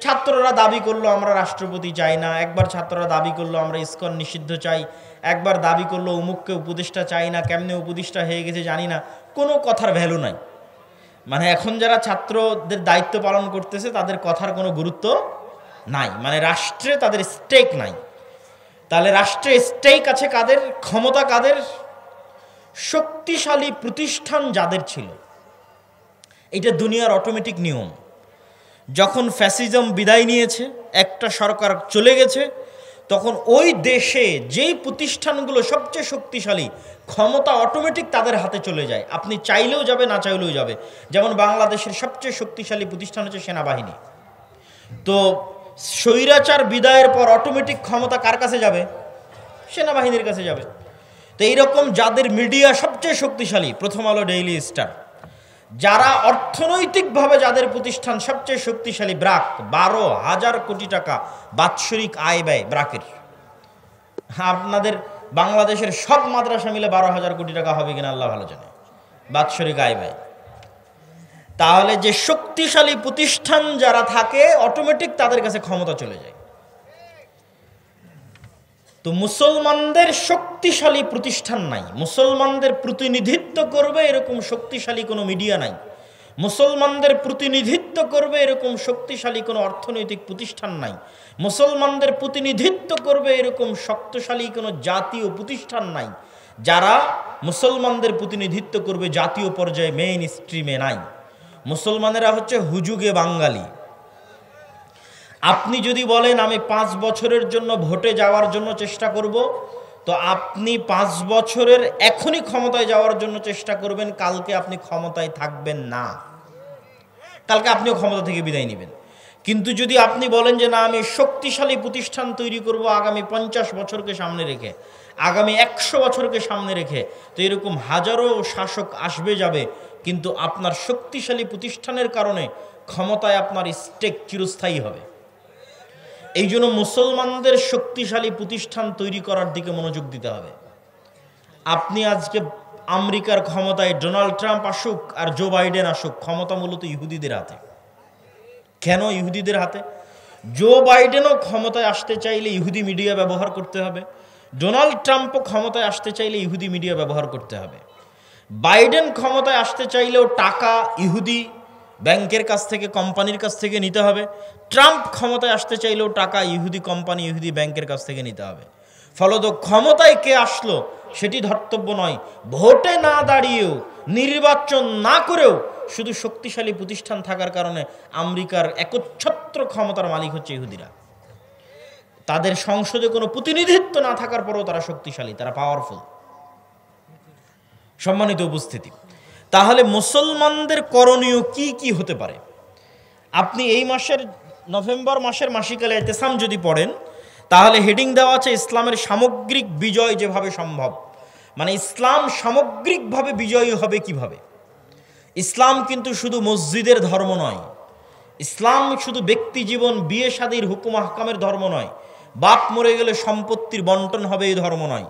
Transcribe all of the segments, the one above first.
ছাত্ররা দাবি করলো আমরা রাষ্ট্রপতি চাই না, একবার ছাত্ররা দাবি করলো আমরা ইসকন নিষিদ্ধ চাই, একবার দাবি করলো অমুককে উপদেষ্টা চাই না, কেমনে উপদেষ্টা হয়ে গেছে জানি না, কোনো কথার ভ্যালু নাই। মানে এখন যারা ছাত্রদের দায়িত্ব পালন করতেছে তাদের কথার কোনো গুরুত্ব নাই, মানে রাষ্ট্রে তাদের স্টেক নাই। তাহলে রাষ্ট্রে স্টেক আছে কাদের, ক্ষমতা কাদের? শক্তিশালী প্রতিষ্ঠান যাদের ছিল। এটা দুনিয়ার অটোমেটিক নিয়ম। যখন ফ্যাসিজম বিদায় নিয়েছে, একটা সরকার চলে গেছে, তখন ওই দেশে যেই প্রতিষ্ঠানগুলো সবচেয়ে শক্তিশালী, ক্ষমতা অটোমেটিক তাদের হাতে চলে যায়। আপনি চাইলেও যাবে, না চাইলেও যাবে। যেমন বাংলাদেশের সবচেয়ে শক্তিশালী প্রতিষ্ঠান হচ্ছে সেনাবাহিনী। তো স্বৈরাচার বিদায়ের পর অটোমেটিক ক্ষমতা কার কাছে যাবে? সেনাবাহিনীর কাছে যাবে। তো এইরকম যাদের মিডিয়া সবচেয়ে শক্তিশালী, প্রথম আলো, ডেইলি স্টার, যারা অর্থনৈতিকভাবে যাদের প্রতিষ্ঠান সবচেয়ে শক্তিশালী, ব্রাক, 12,000 কোটি টাকা বাৎসরিক আয় ব্যয় ব্রাকের। আপনাদের বাংলাদেশের সব মাদ্রাসা মিলে 12,000 কোটি টাকা হবে কিনা আল্লাহ ভালো জানে, বাৎসরিক আয় ব্যয়। তাহলে যে শক্তিশালী প্রতিষ্ঠান যারা থাকে, অটোমেটিক তাদের কাছে ক্ষমতা চলে যায়। তো মুসলমানদের শক্তিশালী প্রতিষ্ঠান নাই, মুসলমানদের প্রতিনিধিত্ব করবে এরকম শক্তিশালী কোনো মিডিয়া নাই, মুসলমানদের প্রতিনিধিত্ব করবে এরকম শক্তিশালী কোনো অর্থনৈতিক প্রতিষ্ঠান নাই, মুসলমানদের প্রতিনিধিত্ব করবে এরকম শক্তিশালী কোনো জাতীয় প্রতিষ্ঠান নাই, যারা মুসলমানদের প্রতিনিধিত্ব করবে জাতীয় পর্যায়ে, মেইন স্ট্রিমে নাই। মুসলমানেরা হচ্ছে হুজুগে বাঙালি। আপনি যদি বলেন আমি 5 বছরের জন্য ভোটে যাওয়ার জন্য চেষ্টা করব, তো আপনি 5 বছরের এখনই ক্ষমতায় যাওয়ার জন্য চেষ্টা করবেন, কালকে আপনি ক্ষমতায় থাকবেন না, কালকে আপনিও ক্ষমতা থেকে বিদায় নেবেন। কিন্তু যদি আপনি বলেন যে না, আমি শক্তিশালী প্রতিষ্ঠান তৈরি করব আগামী 50 বছরকে সামনে রেখে, আগামী 100 বছরকে সামনে রেখে, তো এরকম হাজারো শাসক আসবে যাবে, কিন্তু আপনার শক্তিশালী প্রতিষ্ঠানের কারণে ক্ষমতায় আপনার স্টেক চিরস্থায়ী হবে। এই জন্য মুসলমানদের শক্তিশালী প্রতিষ্ঠান তৈরি করার দিকে মনোযোগ দিতে হবে। আপনি আজকে আমেরিকার ক্ষমতায় ডোনাল্ড ট্রাম্প আসুক আর জো বাইডেন আসুক, ক্ষমতা মূলত ইহুদিদের হাতে। কেন ইহুদিদের হাতে? জো বাইডেনও ক্ষমতায় আসতে চাইলে ইহুদি মিডিয়া ব্যবহার করতে হবে, ডোনাল্ড ট্রাম্পও ক্ষমতায় আসতে চাইলে ইহুদি মিডিয়া ব্যবহার করতে হবে। বাইডেন ক্ষমতায় আসতে চাইলেও টাকা ইহুদি ব্যাংকের কাছ থেকে, কোম্পানির কাছ থেকে নিতে হবে। ট্রাম্প ক্ষমতায় আসতে চাইলেও টাকা ইহুদি কোম্পানি, ইহুদি ব্যাংকের কাছ থেকে নিতে হবে। ফলত ক্ষমতায় কে আসলো সেটি ধর্তব্য নয়। ভোটে না দাঁড়িয়েও, নির্বাচন না করেও শুধু শক্তিশালী প্রতিষ্ঠান থাকার কারণে আমেরিকার একচ্ছত্র ক্ষমতার মালিক হচ্ছে ইহুদিরা। তাদের সংসদে কোনো প্রতিনিধিত্ব না থাকার পরেও তারা শক্তিশালী, তারা পাওয়ারফুল। সম্মানিত উপস্থিতি, তাহলে মুসলমানদের করণীয় কি কি হতে পারে? আপনি এই মাসের নভেম্বর মাসের মাসিকালে ইতিসাম যদি পড়েন, তাহলে হেডিং দেওয়া আছে ইসলামের সামগ্রিক বিজয় যেভাবে সম্ভব। মানে ইসলাম সামগ্রিকভাবে বিজয়ী হবে কিভাবে। ইসলাম কিন্তু শুধু মসজিদের ধর্ম নয়, ইসলাম শুধু ব্যক্তি জীবন, বিয়ে শাদীর হুকুম আহকামের ধর্ম নয়, বাপ মরে গেলে সম্পত্তির বন্টন হবে এই ধর্ম নয়।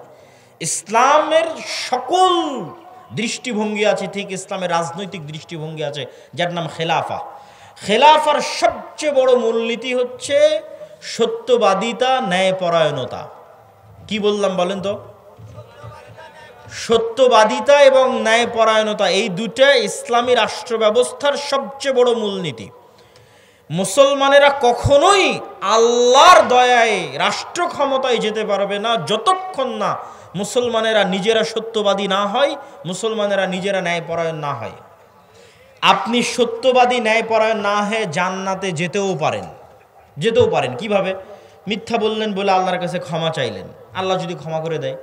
ইসলামের সকল দৃষ্টিভঙ্গি আছে, ঠিক ইসলামের রাজনৈতিক দৃষ্টিভঙ্গি আছে যার নাম খেলাফা। খেলাফার সবচেয়ে বড় মূলনীতি হচ্ছে সত্যবাদিতা, ন্যায়পরায়ণতা। কি বললাম বলেন তো? সত্যবাদিতা এবং ন্যায়পরায়ণতা, এই দুটো ইসলামী রাষ্ট্র ব্যবস্থার সবচেয়ে বড় মূলনীতি। মুসলমানেরা কখনোই আল্লাহর দয়ায় রাষ্ট্র ক্ষমতায় যেতে পারবে না যতক্ষণ না মুসলমানেরা নিজেরা সত্যবাদী না হয়, মুসলমানেরা নিজেরা ন্যায়পরায়ণ না হয়। আপনি সত্যবাদী, ন্যায়পরায়ণ না হয়ে জান্নাতে যেতেও পারেন। কিভাবে? মিথ্যা বললেন বলে আল্লাহর কাছে ক্ষমা চাইলেন, আল্লাহ যদি ক্ষমা করে দেয়।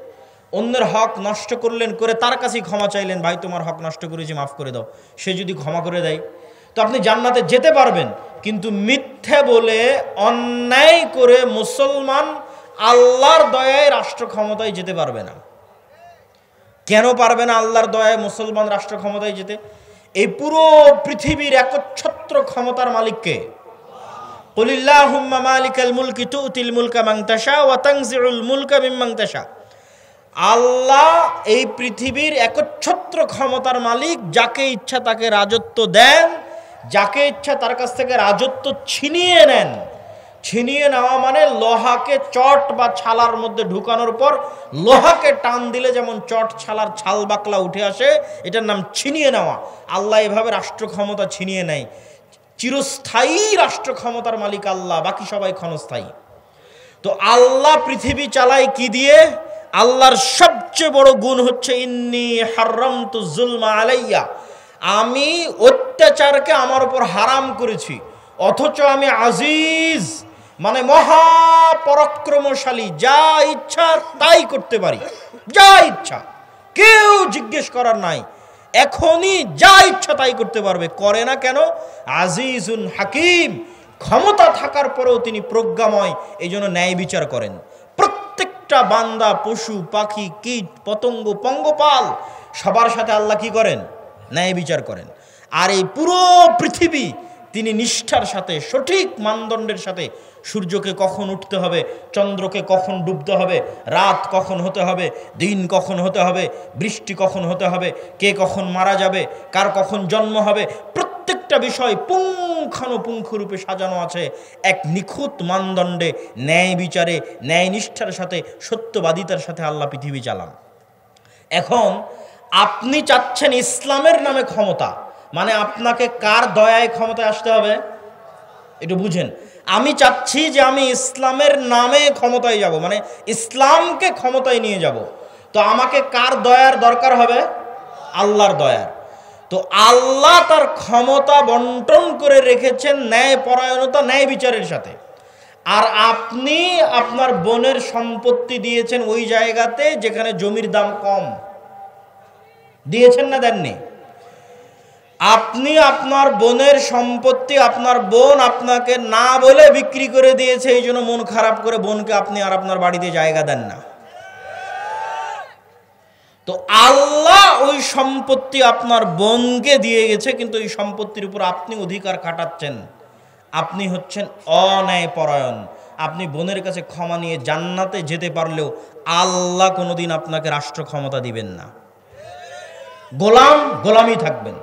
অন্যের হক নষ্ট করলেন, করে তার কাছেই ক্ষমা চাইলেন, ভাই তোমার হক নষ্ট করেছি, মাফ করে দাও, সে যদি ক্ষমা করে দেয়, তো আপনি জান্নাতে যেতে পারবেন। কিন্তু মিথ্যা বলে, অন্যায় করে মুসলমান আল্লাহর দয়ায় রাষ্ট্র ক্ষমতায় যেতে পারবে না। কেন পারবে না আল্লাহর দয়ায় মুসলমান রাষ্ট্র ক্ষমতায় যেতে? এই পুরো পৃথিবীর একচ্ছত্র ক্ষমতার মালিককে। কুলিল্লাহুম্মা মালিকাল মুলকি তুতিল মুলকা মান তাশা ওয়া তানজিউল মুলকা মিম্মান তাশা। আল্লাহ এই পৃথিবীর একচ্ছত্র ক্ষমতার মালিক, যাকে ইচ্ছা তাকে রাজত্ব দেন, যাকে ইচ্ছা তার কাছ থেকে রাজত্ব ছিনিয়ে নেন। ছিনিয়ে নেওয়া মানে লোহাকে চট বা ছালার মধ্যে ঢুকানোর পর লোহাকে টান দিলে যেমন চট ছালার ছাল বাকলা উঠে আসে, এটার নাম ছিনিয়ে নেওয়া। আল্লাহ এভাবে রাষ্ট্র ক্ষমতা ছিনিয়ে নেয়। চিরস্থায়ী রাষ্ট্র ক্ষমতার মালিক আল্লাহ, বাকি সবাই ক্ষণস্থায়ী। তো আল্লাহ পৃথিবী চালায় কি দিয়ে? আল্লাহর সবচেয়ে বড় গুণ হচ্ছে ইন্নী হারামতু যুলমা আলাইয়া, আমি অত্যাচারকে আমার উপর হারাম করেছি। অথচ আমি আজিজ মানে মহাপরাক্রমশালী, যা ইচ্ছা তাই করতে পারি, যা ইচ্ছা, কেউ জিজ্ঞেস করার নাই, এখনই যা ইচ্ছা তাই করতে পারবে। করে না কেন? আজিজুন হাকিম, ক্ষমতা থাকার পরেও তিনি প্রজ্ঞাময়, এই জন্য ন্যায় বিচার করেন। প্রত্যেকটা বান্দা, পশু পাখি, কীট পতঙ্গ, পঙ্গপাল সবার সাথে আল্লাহ কি করেন? ন্যায় বিচার করেন। আর এই পুরো পৃথিবী তিনি নিষ্ঠার সাথে, সঠিক মানদণ্ডের সাথে, সূর্যকে কখন উঠতে হবে, চন্দ্রকে কখন ডুবতে হবে, রাত কখন হতে হবে, দিন কখন হতে হবে, বৃষ্টি কখন হতে হবে, কে কখন মারা যাবে, কার কখন জন্ম হবে, প্রত্যেকটা বিষয় পুঙ্খানুপুঙ্খ রূপে সাজানো আছে এক নিখুঁত মানদণ্ডে, ন্যায় বিচারে, ন্যায় নিষ্ঠার সাথে, সত্যবাদিতার সাথে আল্লাহ পৃথিবী চালান। এখন আপনি চাচ্ছেন ইসলামের নামে ক্ষমতা, মানে আপনাকে কার দয়ায় ক্ষমতায় আসতে হবে একটু বুঝেন। আমি চাচ্ছি যে আমি ইসলামের নামে ক্ষমতায় যাব, মানে ইসলামকে ক্ষমতায় নিয়ে যাব। তো আমাকে কার দয়ার দরকার হবে? আল্লাহর দয়ার। তো আল্লাহ তার ক্ষমতা বন্টন করে রেখেছেন ন্যায় পরায়ণতা, ন্যায় বিচারের সাথে। আর আপনি আপনার বোনের সম্পত্তি দিয়েছেন ওই জায়গাতে যেখানে জমির দাম কম। দিয়েছেন না দেননি? আপনি আপনার বোনের সম্পত্তি, আপনার বোন আপনাকে না বলে বিক্রি করে দিয়েছে, এই জন্য মন খারাপ করে বোনকে আপনি আর আপনার বাড়িতে জায়গা দেন না। তো আল্লাহ ওই সম্পত্তি আপনার বোনকে দিয়ে গেছে, কিন্তু এই সম্পত্তির উপর আপনি অধিকার খাটাচ্ছেন। আপনি হচ্ছেন অন্যায় পরায়ণ। আপনি বোনের কাছে ক্ষমা নিয়ে জান্নাতে যেতে পারলেও আল্লাহ কোনোদিন আপনাকে রাষ্ট্র ক্ষমতা দিবেন না। গোলাম গোলামই থাকবেন।